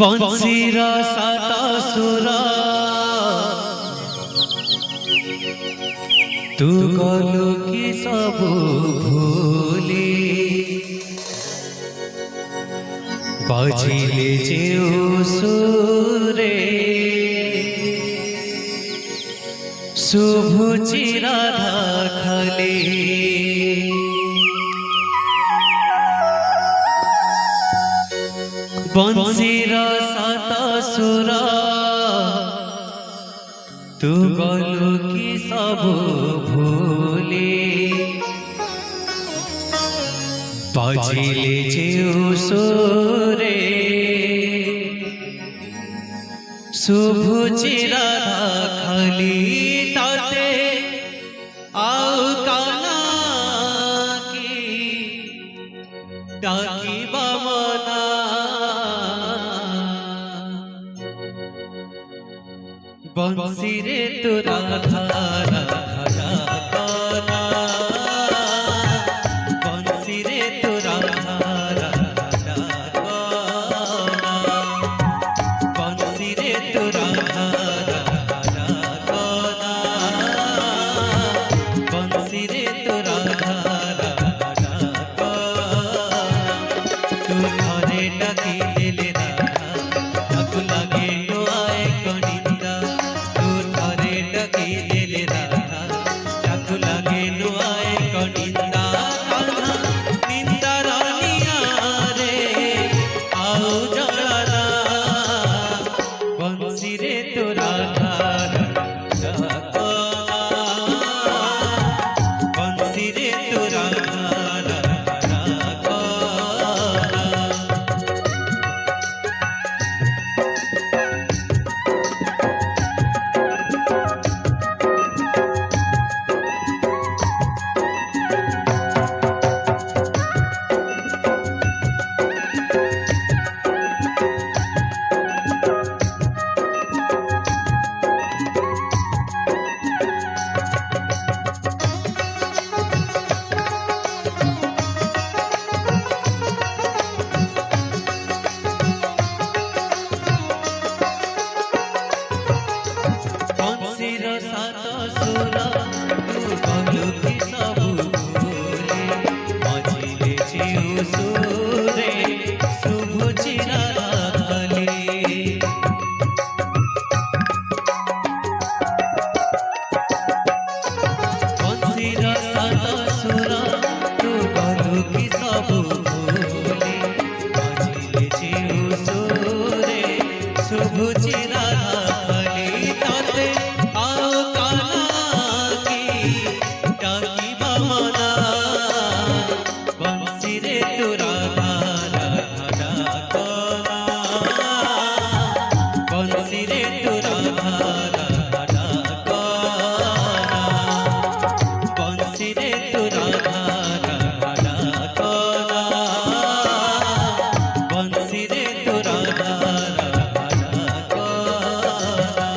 बंसीर सात सुर तू गलु कि सबु भूली बजिले जेउ सुरे शुभुची राधा खाली बंसीर सात सुर तू गलु कि सबु भूली बजिले जेउ सुरे शुभुची राधा खाली ताते आउ काना की डाकी बामना बंसी रे तू राधा राधा काना बंसी रे तू राधा राधा काना बंसी रे तू राधा राधा काना बंसी रे तू राधा राधा काना तू घरे डाकी देले राधा अब लागे नो आए कनिंदा तू घरे डाकी देले राधा अब लागे नो आए कनिंदा कान्हा निंदा रानिया रे आओ जलाना बंसी रे तू राधा राधा काना बंसी रे तू राधा राधा काना बंसीर सात सुर तू गलु कि सबु भूली बजिले जेउ सुरे शुभुची राधा खाली बंसीर सात सुर तू गलु कि सबु भूली बजिले जेउ सुरे शुभुची राधा खाली ताते आओ काना की डाकी बामना बंसी रे तू राधा राधा काना बंसी रे तू राधा राधा काना बंसी रे तू राधा राधा काना बंसी रे तू राधा राधा काना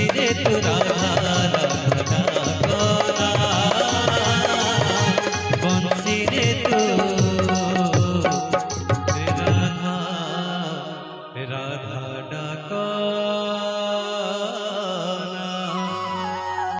বংশী রে তু রাধা রাধা ডাকো না বংশী রে তু রাধা রাধা ডাকো